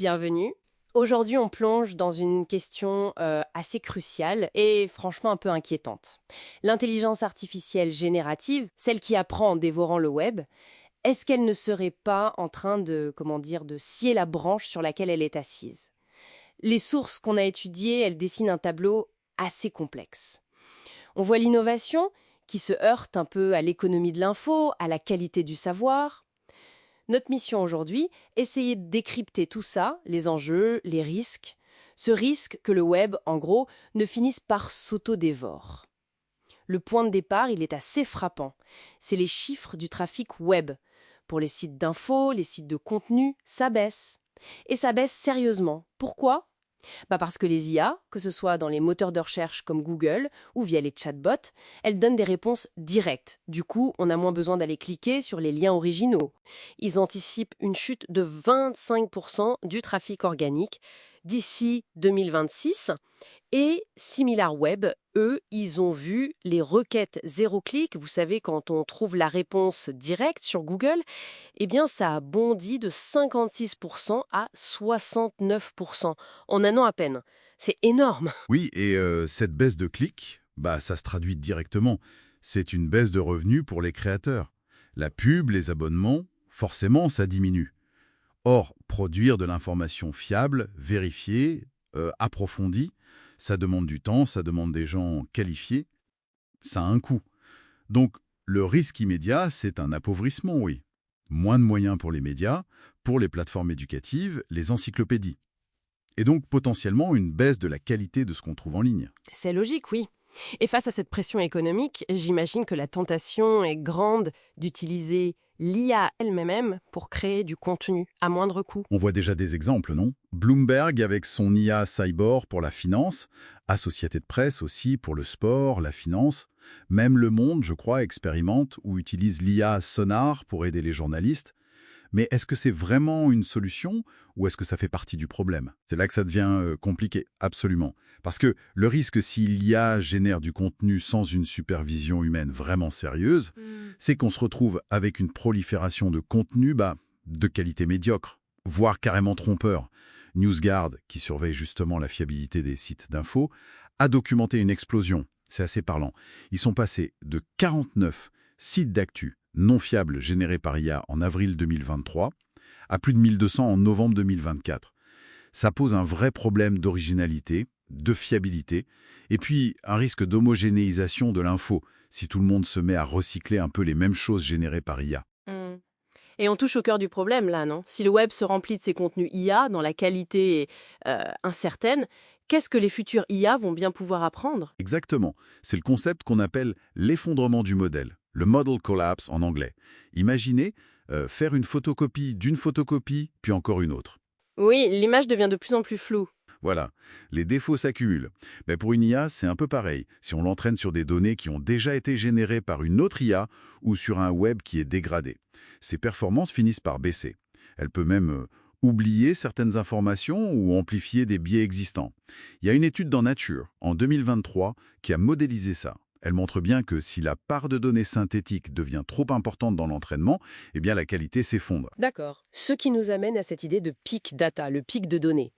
Bienvenue. Aujourd'hui, on plonge dans une question assez cruciale et franchement un peu inquiétante. L'intelligence artificielle générative, celle qui apprend en dévorant le web, est-ce qu'elle ne serait pas en train de, de scier la branche sur laquelle elle est assise? Les sources qu'on a étudiées, elles dessinent un tableau assez complexe. On voit l'innovation qui se heurte un peu à l'économie de l'info, à la qualité du savoir. Notre mission aujourd'hui, essayer de décrypter tout ça, les enjeux, les risques. Ce risque que le web, en gros, ne finisse par s'auto-dévore. Le point de départ, il est assez frappant. C'est les chiffres du trafic web. Pour les sites d'info, les sites de contenu, ça baisse. Et ça baisse sérieusement. Pourquoi ? Parce que les IA, que ce soit dans les moteurs de recherche comme Google ou via les chatbots, elles donnent des réponses directes. Du coup, on a moins besoin d'aller cliquer sur les liens originaux. Ils anticipent une chute de 25% du trafic organique d'ici 2026. Et SimilarWeb, eux, ils ont vu les requêtes zéro-clic. Vous savez, quand on trouve la réponse directe sur Google, eh bien, ça a bondi de 56% à 69% en un an à peine. C'est énorme. Oui, et cette baisse de clics, ça se traduit directement. C'est une baisse de revenus pour les créateurs. La pub, les abonnements, forcément, ça diminue. Or, produire de l'information fiable, vérifiée, approfondie, ça demande du temps, ça demande des gens qualifiés, ça a un coût. Donc, le risque immédiat, c'est un appauvrissement, oui. Moins de moyens pour les médias, pour les plateformes éducatives, les encyclopédies. Et donc, potentiellement, une baisse de la qualité de ce qu'on trouve en ligne. C'est logique, oui. Et face à cette pression économique, j'imagine que la tentation est grande d'utiliser l'IA elle-même pour créer du contenu à moindre coût. On voit déjà des exemples, non? Bloomberg avec son IA Cyborg pour la finance, Associated Press aussi pour le sport, la finance. Même Le Monde, je crois, expérimente ou utilise l'IA Sonar pour aider les journalistes. Mais est-ce que c'est vraiment une solution ou est-ce que ça fait partie du problème? C'est là que ça devient compliqué, absolument. Parce que le risque si l'IA génère du contenu sans une supervision humaine vraiment sérieuse, c'est qu'on se retrouve avec une prolifération de contenu de qualité médiocre, voire carrément trompeur. NewsGuard, qui surveille justement la fiabilité des sites d'info, a documenté une explosion. C'est assez parlant. Ils sont passés de 49 sites d'actu non fiables générés par IA en avril 2023 à plus de 1200 en novembre 2024. Ça pose un vrai problème d'originalité, de fiabilité, et puis un risque d'homogénéisation de l'info si tout le monde se met à recycler un peu les mêmes choses générées par IA. Et on touche au cœur du problème, là, non? Si le web se remplit de ces contenus IA, dont la qualité est incertaine, qu'est-ce que les futurs IA vont bien pouvoir apprendre? Exactement. C'est le concept qu'on appelle l'effondrement du modèle, le model collapse en anglais. Imaginez faire une photocopie d'une photocopie, puis encore une autre. Oui, l'image devient de plus en plus floue. Voilà, les défauts s'accumulent. Mais pour une IA, c'est un peu pareil. Si on l'entraîne sur des données qui ont déjà été générées par une autre IA ou sur un web qui est dégradé, ses performances finissent par baisser. Elle peut même oublier certaines informations ou amplifier des biais existants. Il y a une étude dans Nature, en 2023, qui a modélisé ça. Elle montre bien que si la part de données synthétiques devient trop importante dans l'entraînement, eh bien la qualité s'effondre. D'accord. Ce qui nous amène à cette idée de peak data, le pic de données.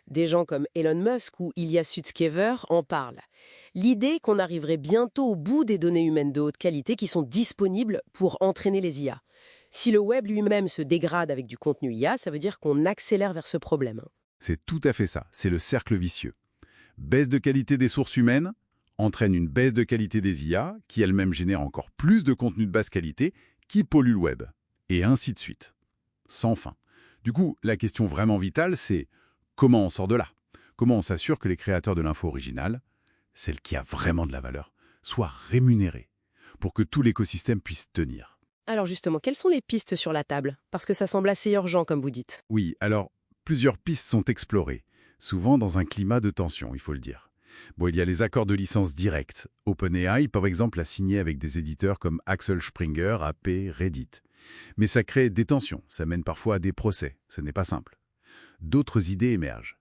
Des gens comme Elon Musk ou Ilya Sutskever en parlent. L'idée qu'on arriverait bientôt au bout des données humaines de haute qualité qui sont disponibles pour entraîner les IA. Si le web lui-même se dégrade avec du contenu IA, ça veut dire qu'on accélère vers ce problème. C'est tout à fait ça, c'est le cercle vicieux. Baisse de qualité des sources humaines entraîne une baisse de qualité des IA qui elle-même génère encore plus de contenu de basse qualité qui pollue le web. Et ainsi de suite. Sans fin. Du coup, la question vraiment vitale, c'est comment on sort de là? Comment on s'assure que les créateurs de l'info originale, celle qui a vraiment de la valeur, soient rémunérés pour que tout l'écosystème puisse tenir? Alors justement, quelles sont les pistes sur la table? Parce que ça semble assez urgent, comme vous dites. Oui, alors, plusieurs pistes sont explorées, souvent dans un climat de tension, il faut le dire. Bon, il y a les accords de licence directs. OpenAI, par exemple, a signé avec des éditeurs comme Axel Springer, AP, Reddit. Mais ça crée des tensions, ça mène parfois à des procès, ce n'est pas simple. D'autres idées émergent.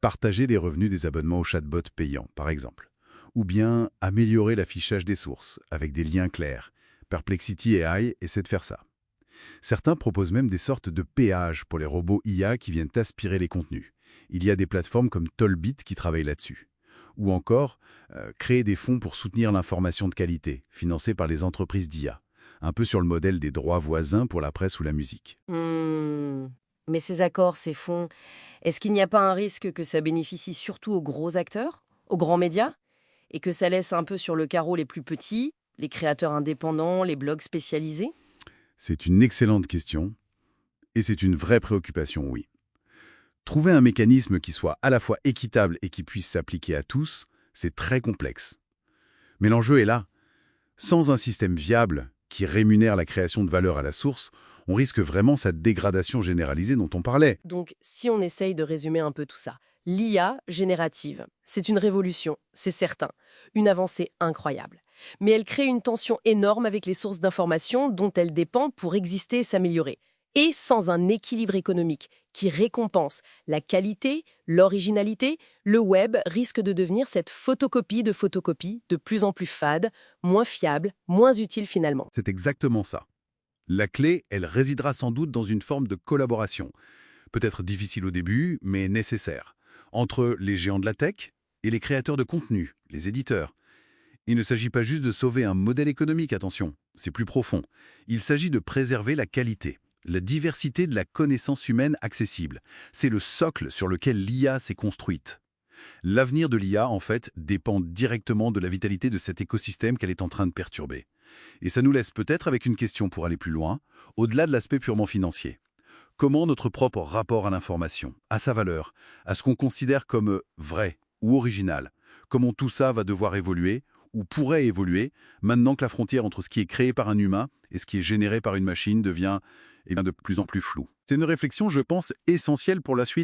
Partager les revenus des abonnements aux chatbots payants, par exemple. Ou bien améliorer l'affichage des sources, avec des liens clairs. Perplexity AI essaie de faire ça. Certains proposent même des sortes de péages pour les robots IA qui viennent aspirer les contenus. Il y a des plateformes comme Tollbit qui travaillent là-dessus. Ou encore, créer des fonds pour soutenir l'information de qualité, financés par les entreprises d'IA. Un peu sur le modèle des droits voisins pour la presse ou la musique. Mais ces accords, ces fonds, est-ce qu'il n'y a pas un risque que ça bénéficie surtout aux gros acteurs, aux grands médias, et que ça laisse un peu sur le carreau les plus petits, les créateurs indépendants, les blogs spécialisés? C'est une excellente question, et c'est une vraie préoccupation, oui. Trouver un mécanisme qui soit à la fois équitable et qui puisse s'appliquer à tous, c'est très complexe. Mais l'enjeu est là. Sans un système viable qui rémunère la création de valeur à la source, on risque vraiment cette dégradation généralisée dont on parlait. Donc, si on essaye de résumer un peu tout ça, l'IA générative, c'est une révolution, c'est certain, une avancée incroyable. Mais elle crée une tension énorme avec les sources d'information dont elle dépend pour exister et s'améliorer. Et sans un équilibre économique qui récompense la qualité, l'originalité, le web risque de devenir cette photocopie de plus en plus fade, moins fiable, moins utile finalement. C'est exactement ça. La clé, elle résidera sans doute dans une forme de collaboration. Peut-être difficile au début, mais nécessaire. Entre les géants de la tech et les créateurs de contenu, les éditeurs. Il ne s'agit pas juste de sauver un modèle économique, attention, c'est plus profond. Il s'agit de préserver la qualité, la diversité de la connaissance humaine accessible. C'est le socle sur lequel l'IA s'est construite. L'avenir de l'IA, en fait, dépend directement de la vitalité de cet écosystème qu'elle est en train de perturber. Et ça nous laisse peut-être avec une question pour aller plus loin, au-delà de l'aspect purement financier. Comment notre propre rapport à l'information, à sa valeur, à ce qu'on considère comme vrai ou original, comment tout ça va devoir évoluer ou pourrait évoluer maintenant que la frontière entre ce qui est créé par un humain et ce qui est généré par une machine devient de plus en plus floue. C'est une réflexion, je pense, essentielle pour la suite.